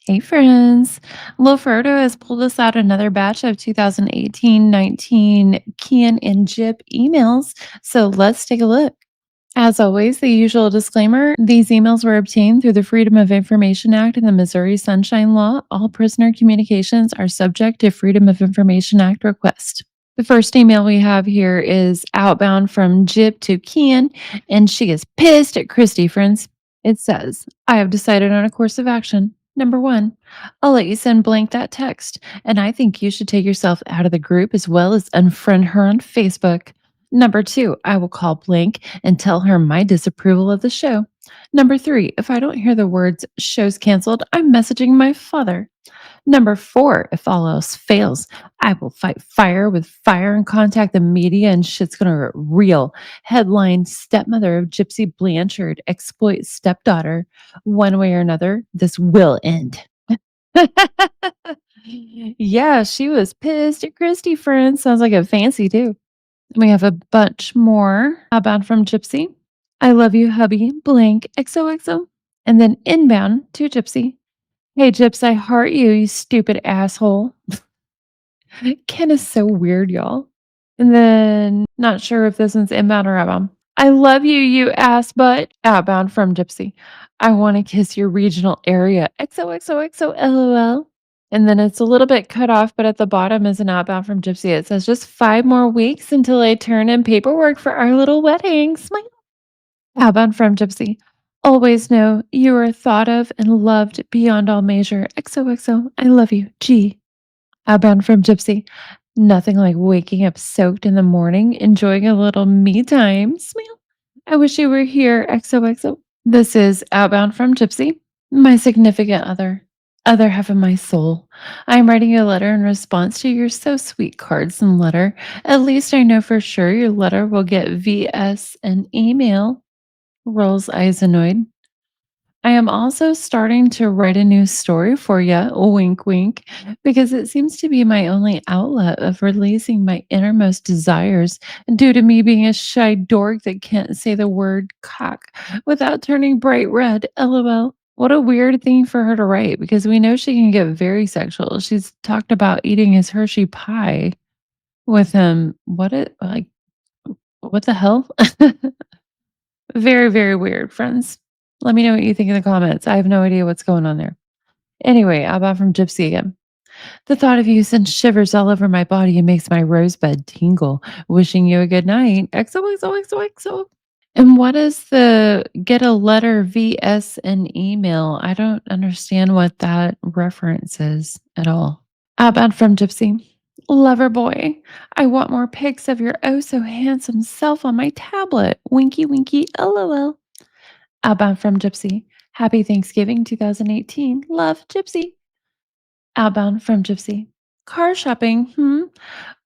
Hey friends, Loferto has pulled us out another batch of 2018-19 Kian and Jip emails, so let's take a look. As always, the usual disclaimer, these emails were obtained through the Freedom of Information Act and the Missouri Sunshine Law. All prisoner communications are subject to Freedom of Information Act request. The first email we have here is outbound from Jip to Kian, and she is pissed at Christy, friends. It says, I have decided on a course of action. Number one, I'll let you send blank that text, and I think you should take yourself out of the group as well as unfriend her on Facebook. Number two, I will call blank and tell her my disapproval of the show. Number three, if I don't hear the words show's canceled, I'm messaging my father. Number four, if all else fails, I will fight fire with fire and contact the media and shit's gonna get real. Headline Stepmother of Gypsy Blanchard exploits stepdaughter. One way or another, this will end. Yeah, she was pissed at Christy, friends. Sounds like a fancy too. We have a bunch more outbound from Gypsy. I love you, hubby, blank, XOXO. And then inbound to Gypsy. Hey, Gyps, I heart you, you stupid asshole. Ken is so weird, y'all. And then, not sure if this one's inbound or outbound. I love you, you ass butt. Outbound from Gypsy. I want to kiss your regional area. XOXOXO LOL. And then it's a little bit cut off, but at the bottom is an outbound from Gypsy. It says just 5 more weeks until I turn in paperwork for our little wedding. Smile. Outbound from Gypsy. Always know you are thought of and loved beyond all measure. XOXO. I love you. G. Outbound from Gypsy. Nothing like waking up soaked in the morning, enjoying a little me time. Smile. I wish you were here. XOXO. This is outbound from Gypsy, my significant other half of my soul. I'm writing you a letter in response to your so sweet cards and letter. At least I know for sure your letter will get VS an email. Rolls eyes annoyed. I am also starting to write a new story for you, wink, wink, because it seems to be my only outlet of releasing my innermost desires due to me being a shy dork that can't say the word cock without turning bright red. LOL. What a weird thing for her to write because we know she can get very sexual. She's talked about eating his Hershey pie with him. What the hell? Very, very weird, friends. Let me know what you think in the comments. I have no idea what's going on there. Anyway, how about from Gypsy again? The thought of you sends shivers all over my body and makes my rosebud tingle. Wishing you a good night. XOXOXOXO. And what is the get a letter vs an email? I don't understand what that reference is at all. Outbound from Gypsy. Lover boy, I want more pics of your oh so handsome self on my tablet. Winky winky LOL. Outbound from Gypsy. Happy Thanksgiving 2018. Love, Gypsy. Outbound from Gypsy. Car shopping.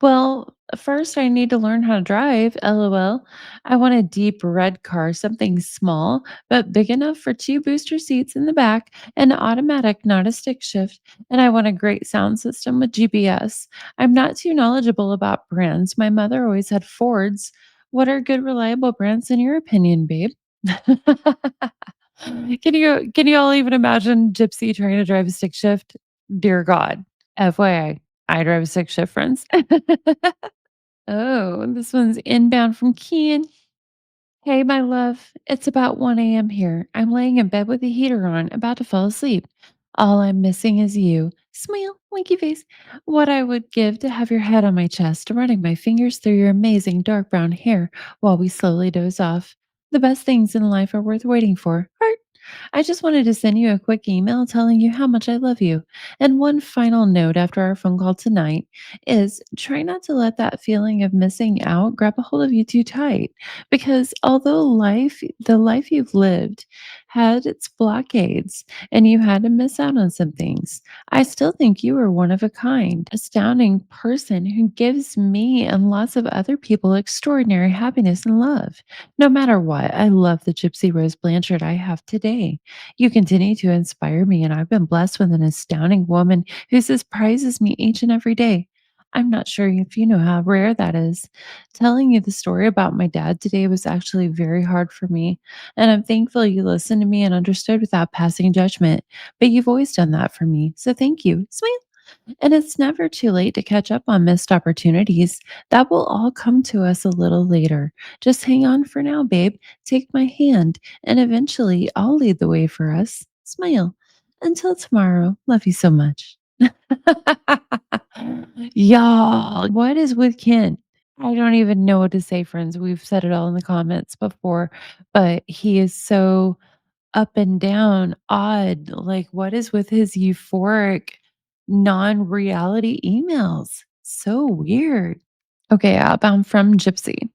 Well, first I need to learn how to drive. LOL. I want a deep red car, something small, but big enough for two booster seats in the back, and automatic, not a stick shift. And I want a great sound system with GPS. I'm not too knowledgeable about brands. My mother always had Fords. What are good, reliable brands in your opinion, babe? Can you all even imagine Gypsy trying to drive a stick shift? Dear God. FYI, I drive a stick shift, friends. Oh, this one's inbound from Kian. Hey, my love. It's about 1 a.m. here. I'm laying in bed with the heater on, about to fall asleep. All I'm missing is you. Smile, winky face. What I would give to have your head on my chest, running my fingers through your amazing dark brown hair while we slowly doze off. The best things in life are worth waiting for. Heart. I just wanted to send you a quick email telling you how much I love you. And one final note after our phone call tonight is try not to let that feeling of missing out grab a hold of you too tight. Because although the life you've lived had its blockades and you had to miss out on some things, I still think you are one of a kind, astounding person who gives me and lots of other people extraordinary happiness and love. No matter what, I love the Gypsy Rose Blanchard I have today. You continue to inspire me, and I've been blessed with an astounding woman who surprises me each and every day. I'm not sure if you know how rare that is. Telling you the story about my dad today was actually very hard for me, and I'm thankful you listened to me and understood without passing judgment. But you've always done that for me, so thank you. Smile. And it's never too late to catch up on missed opportunities. That will all come to us a little later. Just hang on for now, babe. Take my hand, and eventually I'll lead the way for us. Smile. Until tomorrow. Love you so much. Y'all, what is with Ken? I don't even know what to say, friends. We've said it all in the comments before, but he is so up and down, odd. Like, what is with his euphoric, non reality emails? So weird. Okay, outbound from Gypsy.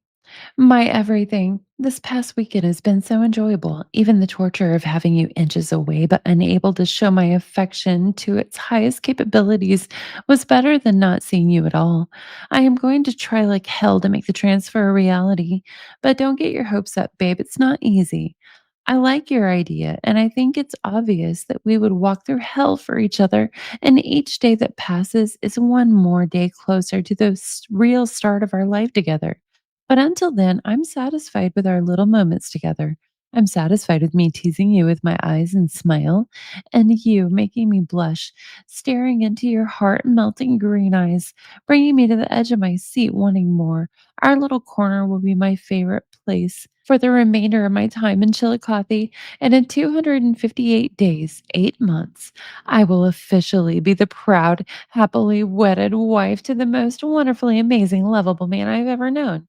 My everything. This past weekend has been so enjoyable. Even the torture of having you inches away, but unable to show my affection to its highest capabilities was better than not seeing you at all. I am going to try like hell to make the transfer a reality, but don't get your hopes up, babe. It's not easy. I like your idea, and I think it's obvious that we would walk through hell for each other, and each day that passes is one more day closer to the real start of our life together. But until then, I'm satisfied with our little moments together. I'm satisfied with me teasing you with my eyes and smile, and you making me blush, staring into your heart melting green eyes, bringing me to the edge of my seat, wanting more. Our little corner will be my favorite place for the remainder of my time in Chillicothe, and in 258 days, 8 months, I will officially be the proud, happily wedded wife to the most wonderfully amazing, lovable man I've ever known.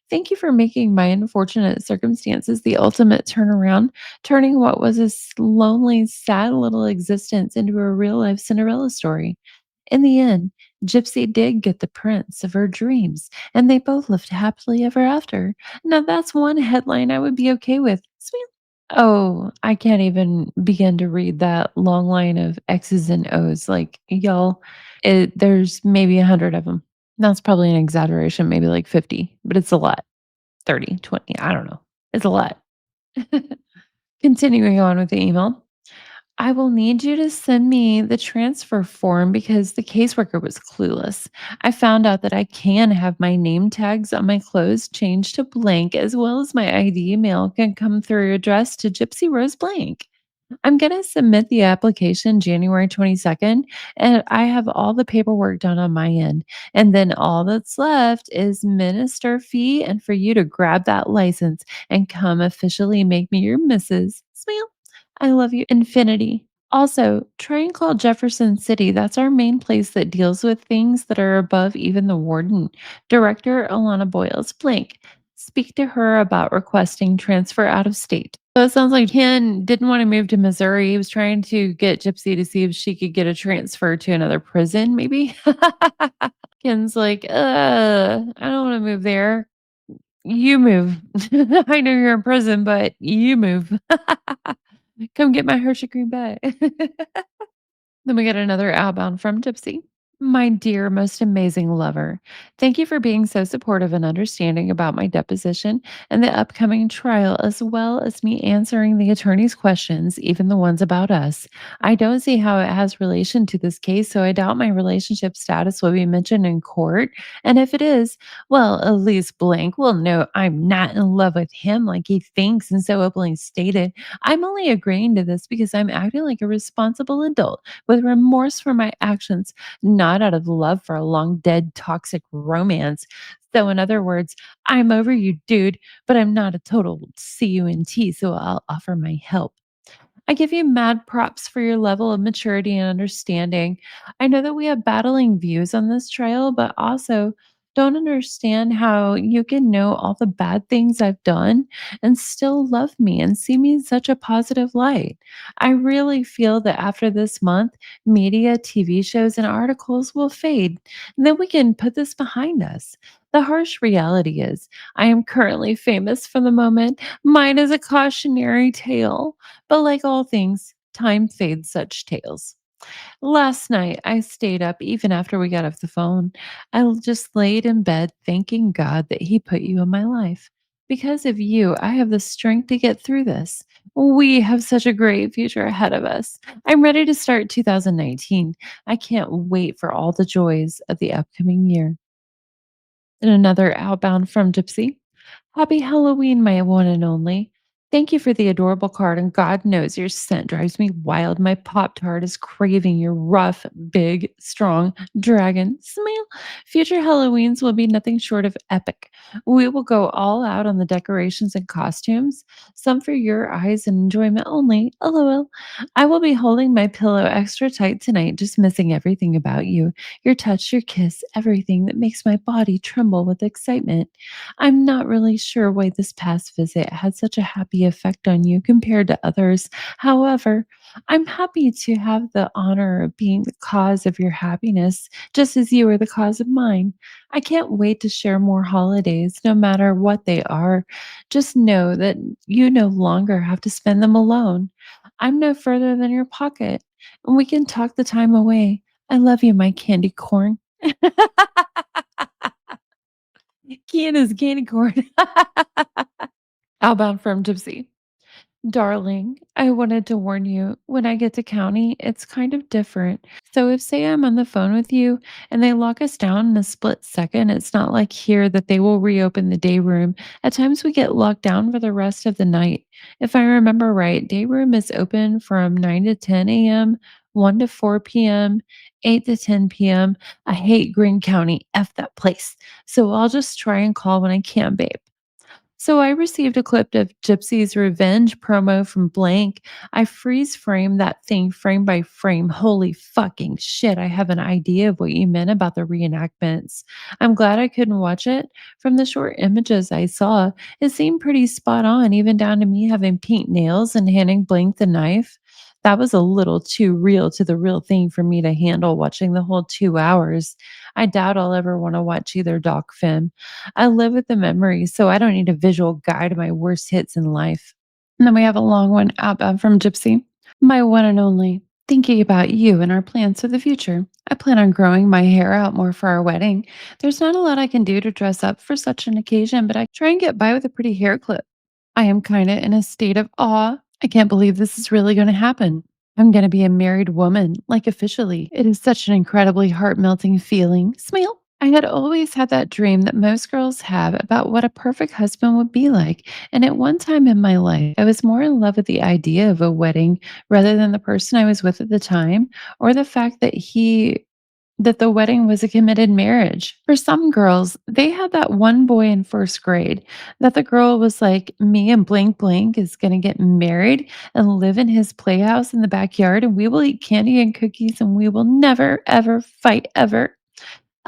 Thank you for making my unfortunate circumstances the ultimate turnaround, turning what was a lonely, sad little existence into a real life Cinderella story. In the end, Gypsy did get the prince of her dreams, and they both lived happily ever after. Now, that's one headline I would be okay with. Sweet. Oh, I can't even begin to read that long line of X's and O's. Like, y'all, there's maybe 100 of them. That's probably an exaggeration, maybe like 50, but it's a lot. 30, 20, I don't know. It's a lot. Continuing on with the email. I will need you to send me the transfer form because the caseworker was clueless. I found out that I can have my name tags on my clothes changed to blank, as well as my ID email can come through addressed to Gypsy Rose Blank. I'm going to submit the application January 22nd, and I have all the paperwork done on my end. And then all that's left is minister fee and for you to grab that license and come officially make me your Mrs. Smile. I love you infinity. Also, try and call Jefferson City. That's our main place that deals with things that are above even the warden. Director Alana Boyles blank. Speak to her about requesting transfer out of state. So it sounds like Ken didn't want to move to Missouri. He was trying to get Gypsy to see if she could get a transfer to another prison, maybe. Ken's like, I don't want to move there. You move. I know you're in prison, but you move. Come get my Hershey cream pie. Then we get another outbound from Gypsy. My dear, most amazing lover, thank you for being so supportive and understanding about my deposition and the upcoming trial, as well as me answering the attorney's questions, even the ones about us. I don't see how it has relation to this case, so I doubt my relationship status will be mentioned in court. And if it is, well, at least blank will know I'm not in love with him like he thinks and so openly stated. I'm only agreeing to this because I'm acting like a responsible adult with remorse for my actions, not out of love for a long dead toxic romance. So, in other words, I'm over you, dude, but I'm not a total CUNT, so I'll offer my help. I give you mad props for your level of maturity and understanding. I know that we have battling views on this trial, but also don't understand how you can know all the bad things I've done and still love me and see me in such a positive light. I really feel that after this month, media, TV shows, and articles will fade. And then we can put this behind us. The harsh reality is, I am currently famous for the moment. Mine is a cautionary tale. But like all things, time fades such tales. Last night, I stayed up even after we got off the phone. Just laid in bed thanking God that He put you in my life. Because of you, I have the strength to get through this. We have such a great future ahead of us. I'm ready to start 2019. I can't wait for all the joys of the upcoming year. And another outbound from Gypsy. Happy Halloween, my one and only. Thank you for the adorable card, and God knows your scent drives me wild. My Pop Tart is craving your rough, big, strong dragon smell. Future Halloweens will be nothing short of epic. We will go all out on the decorations and costumes, some for your eyes and enjoyment only. LOL. I will be holding my pillow extra tight tonight, just missing everything about you, your touch, your kiss, everything that makes my body tremble with excitement. I'm not really sure why this past visit had such a happy effect on you compared to others. However, I'm happy to have the honor of being the cause of your happiness, just as you are the cause of mine. I can't wait to share more holidays, no matter what they are. Just know that you no longer have to spend them alone. I'm no further than your pocket, and we can talk the time away. I love you, my candy corn. Kiana's candy corn. Outbound from Gypsy. Darling, I wanted to warn you, when I get to county, it's kind of different. So if say I'm on the phone with you and they lock us down in a split second, it's not like here that they will reopen the day room. At times we get locked down for the rest of the night. If I remember right, day room is open from 9 to 10 a.m., 1 to 4 p.m., 8 to 10 p.m. I hate Greene County. F that place. So I'll just try and call when I can, babe. So I received a clip of Gypsy's revenge promo from Blank. I freeze framed that thing frame by frame. Holy fucking shit. I have an idea of what you meant about the reenactments. I'm glad I couldn't watch it. From the short images I saw, it seemed pretty spot on, even down to me having pink nails and handing Blank the knife. That was a little too real to the real thing for me to handle watching the whole 2 hours. I doubt I'll ever want to watch either doc film. I live with the memories, so I don't need a visual guide to my worst hits in life. And then we have a long one outbound from Gypsy. My one and only. Thinking about you and our plans for the future. I plan on growing my hair out more for our wedding. There's not a lot I can do to dress up for such an occasion, but I try and get by with a pretty hair clip. I am kind of in a state of awe. I can't believe this is really going to happen. I'm going to be a married woman, like officially. It is such an incredibly heart melting feeling. Smile. I had always had that dream that most girls have about what a perfect husband would be like. And at one time in my life, I was more in love with the idea of a wedding rather than the person I was with at the time, or the fact that the wedding was a committed marriage. For some girls, they had that one boy in first grade that the girl was like, me and blank blank is going to get married and live in his playhouse in the backyard, and we will eat candy and cookies, and we will never, ever fight ever.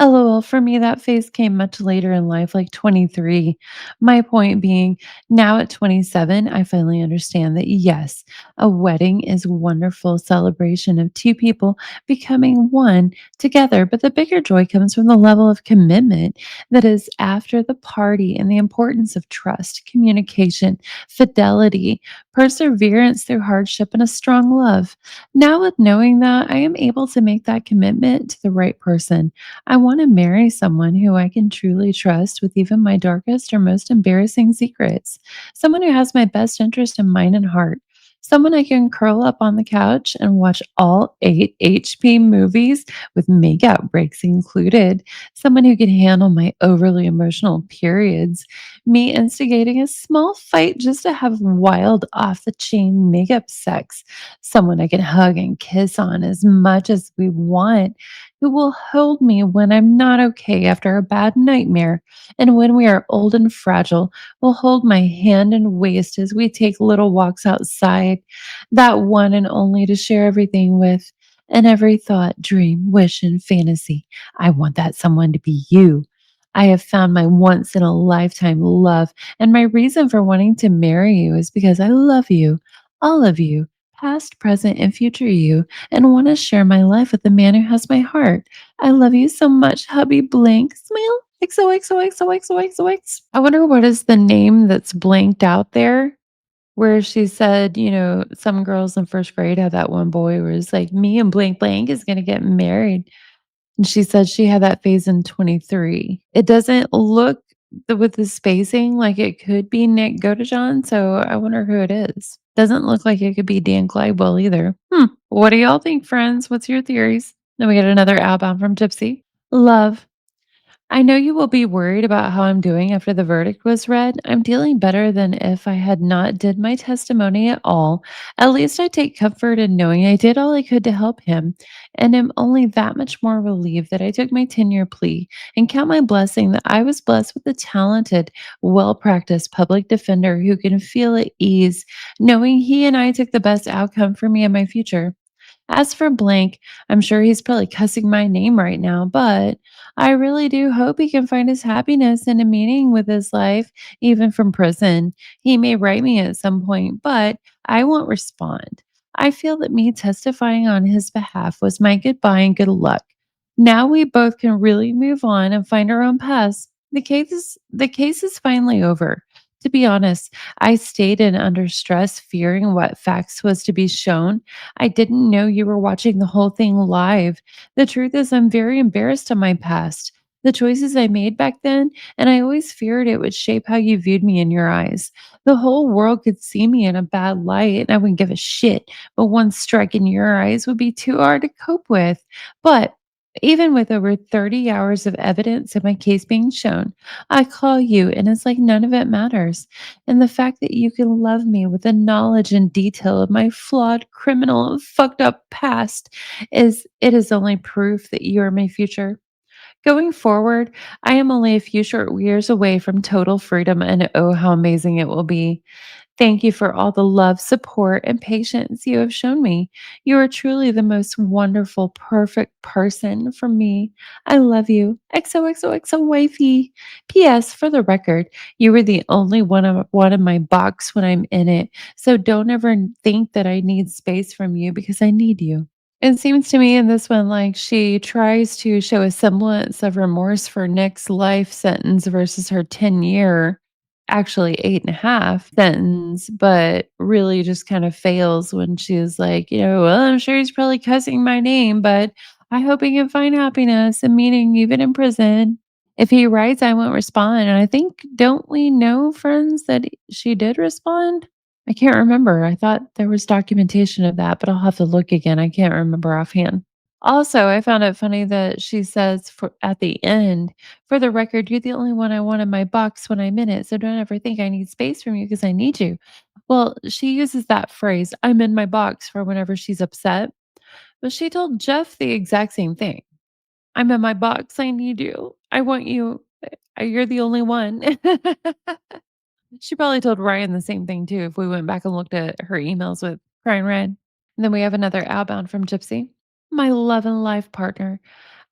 LOL, for me, that phase came much later in life, like 23. My point being, now at 27, I finally understand that yes, a wedding is a wonderful celebration of two people becoming one together. But the bigger joy comes from the level of commitment that is after the party and the importance of trust, communication, fidelity, perseverance through hardship, and a strong love. Now, with knowing that, I am able to make that commitment to the right person. I want to marry someone who I can truly trust with even my darkest or most embarrassing secrets. Someone who has my best interest in mind and heart. Someone I can curl up on the couch and watch all 8 HP movies with makeout breaks included. Someone who can handle my overly emotional periods. Me instigating a small fight just to have wild off the chain makeup sex. Someone I can hug and kiss on as much as we want, who will hold me when I'm not okay after a bad nightmare, and when we are old and fragile, will hold my hand and waist as we take little walks outside, that one and only to share everything with, and every thought, dream, wish, and fantasy. I want that someone to be you. I have found my once in a lifetime love, and my reason for wanting to marry you is because I love you, all of you, past, present, and future you, and want to share my life with the man who has my heart. I love you so much, hubby blank. Smile. XOXOXOXOXOX. I wonder what is the name that's blanked out there where she said, some girls in first grade had that one boy where it's like, me and blank blank is going to get married. And she said she had that phase in 23. It doesn't look with the spacing, like, it could be Nick Godejohn, so I wonder who it is. Doesn't look like it could be Dan Glidewell either. What do y'all think, friends? What's your theories? Then we get another outbound from Gypsy. Love. I know you will be worried about how I'm doing after the verdict was read. I'm dealing better than if I had not did my testimony at all. At least I take comfort in knowing I did all I could to help him, and am only that much more relieved that I took my 10-year plea and count my blessing that I was blessed with a talented, well-practiced public defender who can feel at ease knowing he and I took the best outcome for me and my future. As for Blank, I'm sure he's probably cussing my name right now, but I really do hope he can find his happiness and a meaning with his life, even from prison. He may write me at some point, but I won't respond. I feel that me testifying on his behalf was my goodbye and good luck. Now we both can really move on and find our own paths. The case is finally over. To be honest, I stayed in under stress, fearing what facts was to be shown. I didn't know you were watching the whole thing live. The truth is, I'm very embarrassed of my past, the choices I made back then, and I always feared it would shape how you viewed me in your eyes. The whole world could see me in a bad light, and I wouldn't give a shit, but one strike in your eyes would be too hard to cope with. But even with over 30 hours of evidence of my case being shown, I call you, and it's like none of it matters. And the fact that you can love me with the knowledge and detail of my flawed, criminal, and fucked up past is only proof that you are my future. Going forward, I am only a few short years away from total freedom, and oh, how amazing it will be. Thank you for all the love, support, and patience you have shown me. You are truly the most wonderful, perfect person for me. I love you. XOXOXO wifey. P.S. For the record, you were the only one in my box when I'm in it. So don't ever think that I need space from you because I need you. It seems to me in this one, like she tries to show a semblance of remorse for Nick's life sentence versus her 10-year, actually 8.5 sentence, but really just kind of fails when she's like, well, I'm sure he's probably cussing my name, but I hope he can find happiness and meaning even in prison. If he writes, I won't respond. And I think, don't we know, friends, that she did respond? I can't remember. I thought there was documentation of that, but I'll have to look again. I can't remember offhand. Also, I found it funny that she says for at the end, for the record, you're the only one I want in my box when I'm in it. So don't ever think I need space from you because I need you. Well, she uses that phrase, I'm in my box, for whenever she's upset. But she told Jeff the exact same thing. I'm in my box. I need you. I want you. You're the only one. She probably told Ryan the same thing too if we went back and looked at her emails with Crying Red. And then we have another outbound from Gypsy. My love and life partner.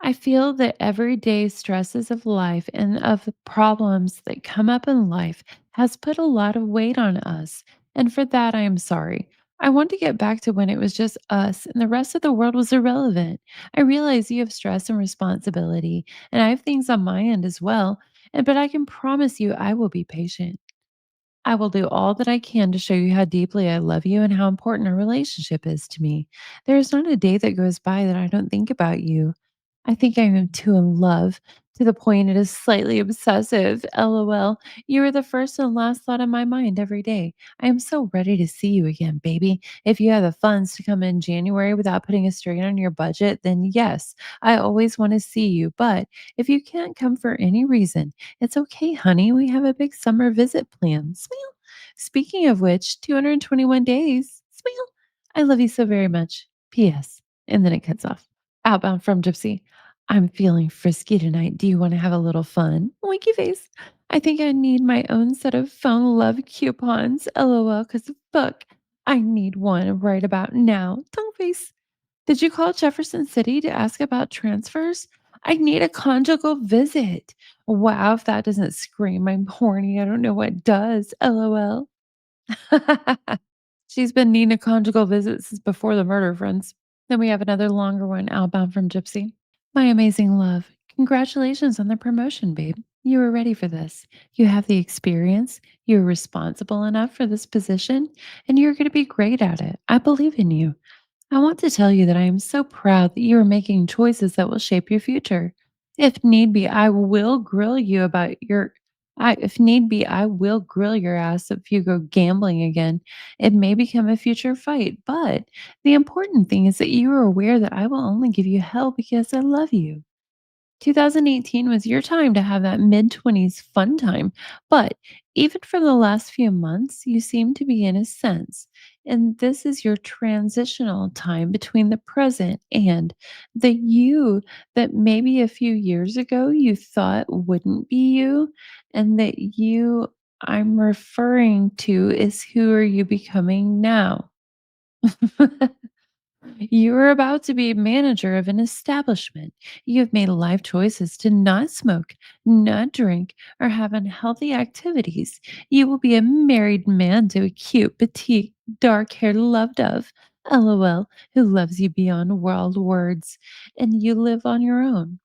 I feel that everyday stresses of life and of the problems that come up in life has put a lot of weight on us. And for that, I am sorry. I want to get back to when it was just us and the rest of the world was irrelevant. I realize you have stress and responsibility, and I have things on my end as well. But I can promise you I will be patient. I will do all that I can to show you how deeply I love you and how important our relationship is to me. There is not a day that goes by that I don't think about you. I think I am too in love to the point it is slightly obsessive. LOL. You are the first and last thought in my mind every day. I am so ready to see you again, baby. If you have the funds to come in January without putting a strain on your budget, then yes, I always want to see you. But if you can't come for any reason, it's okay, honey. We have a big summer visit planned. Smile. Speaking of which, 221 days. Smile. I love you so very much. P.S. And then it cuts off. Outbound from Gypsy. I'm feeling frisky tonight. Do you want to have a little fun? Winky face. I think I need my own set of phone love coupons. LOL, because fuck, I need one right about now. Tongue face. Did you call Jefferson City to ask about transfers? I need a conjugal visit. Wow, if that doesn't scream I'm horny, I don't know what does. LOL. She's been needing a conjugal visit since before the murder, friends. Then we have another longer one outbound from Gypsy. My amazing love, congratulations on the promotion, babe. You were ready for this. You have the experience, you're responsible enough for this position, and you're going to be great at it. I believe in you. I want to tell you that I am so proud that you are making choices that will shape your future. If need be, I will grill you If need be, I will grill your ass if you go gambling again. It may become a future fight, but the important thing is that you are aware that I will only give you hell because I love you. 2018 was your time to have that mid 20s fun time. But even for the last few months, you seem to be in a sense. And this is your transitional time between the present and the you that maybe a few years ago you thought wouldn't be you. And that you I'm referring to is who are you becoming now? You are about to be manager of an establishment. You have made life choices to not smoke, not drink, or have unhealthy activities. You will be a married man to a cute, petite, dark haired love dove, LOL, who loves you beyond world words, and you live on your own.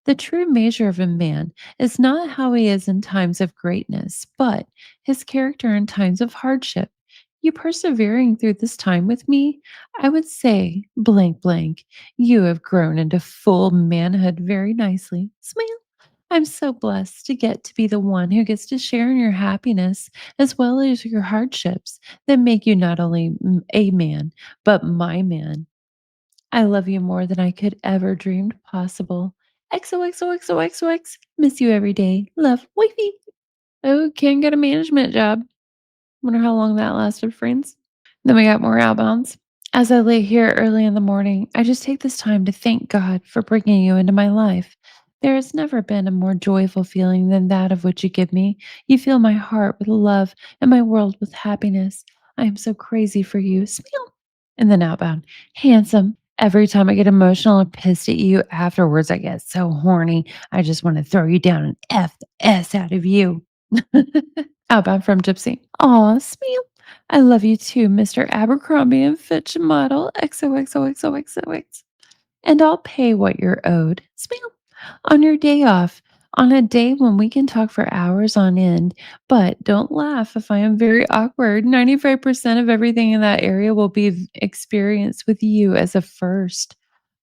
The true measure of a man is not how he is in times of greatness, but his character in times of hardship. You persevering through this time with me, I would say, blank, blank, you have grown into full manhood very nicely. Smile. I'm so blessed to get to be the one who gets to share in your happiness as well as your hardships that make you not only a man, but my man. I love you more than I could ever dreamed possible. XOXOXOXOX. Miss you every day. Love, wifey. Oh, can't get a management job. Wonder how long that lasted, friends. Then we got more outbounds. As I lay here early in the morning, I just take this time to thank God for bringing you into my life. There has never been a more joyful feeling than that of which you give me. You fill my heart with love and my world with happiness. I am so crazy for you. Smile. And then outbound. Handsome. Every time I get emotional and pissed at you, afterwards I get so horny. I just want to throw you down and F the S out of you. Outbound from Gypsy. Aw, Smile. I love you too, Mr. Abercrombie and Fitch model XOXOXOXOX. And I'll pay what you're owed. Smile. On your day off, on a day when we can talk for hours on end. But don't laugh if I am very awkward. 95% of everything in that area will be experienced with you as a first.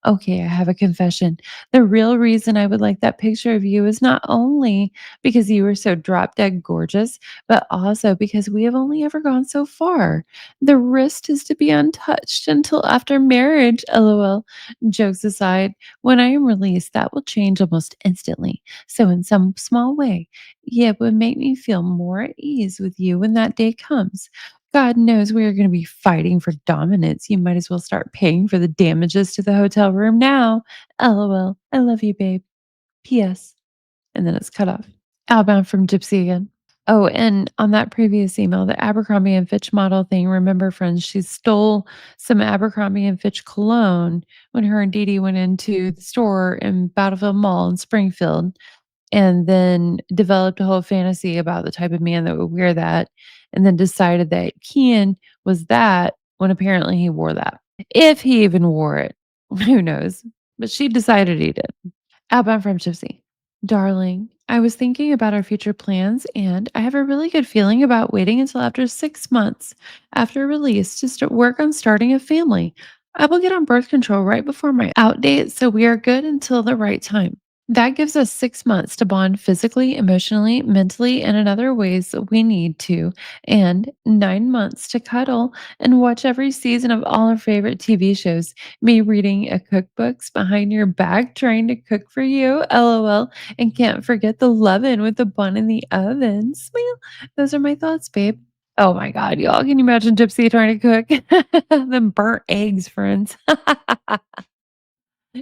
Okay, I have a confession. The real reason I would like that picture of you is not only because you were so drop dead gorgeous, but also because we have only ever gone so far. The wrist is to be untouched until after marriage, lol. Jokes aside, when I am released, that will change almost instantly. So, in some small way, yeah, it would make me feel more at ease with you when that day comes. God knows we are going to be fighting for dominance. You might as well start paying for the damages to the hotel room now. LOL. I love you, babe. P.S. And then it's cut off. Outbound from Gypsy again. Oh, and on that previous email, the Abercrombie and Fitch model thing, remember, friends, she stole some Abercrombie and Fitch cologne when her and Dee Dee went into the store in Battlefield Mall in Springfield, and then developed a whole fantasy about the type of man that would wear that, and then decided that Kian was that when apparently he wore that. If he even wore it, who knows? But she decided he did. Outbound from Gypsy. Darling, I was thinking about our future plans, and I have a really good feeling about waiting until after 6 months after release to start work on starting a family. I will get on birth control right before my out date, so we are good until the right time. That gives us 6 months to bond physically, emotionally, mentally, and in other ways that we need to, and 9 months to cuddle and watch every season of all our favorite TV shows. Me reading a cookbooks behind your back, trying to cook for you, lol. And can't forget the lovin' with the bun in the oven. Smile. Those are my thoughts, babe. Oh my God, y'all. Can you imagine Gypsy trying to cook? Them burnt eggs, friends.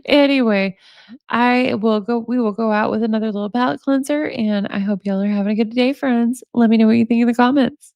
Anyway, we will go out with another little palate cleanser, and I hope y'all are having a good day, friends. Let me know what you think in the comments.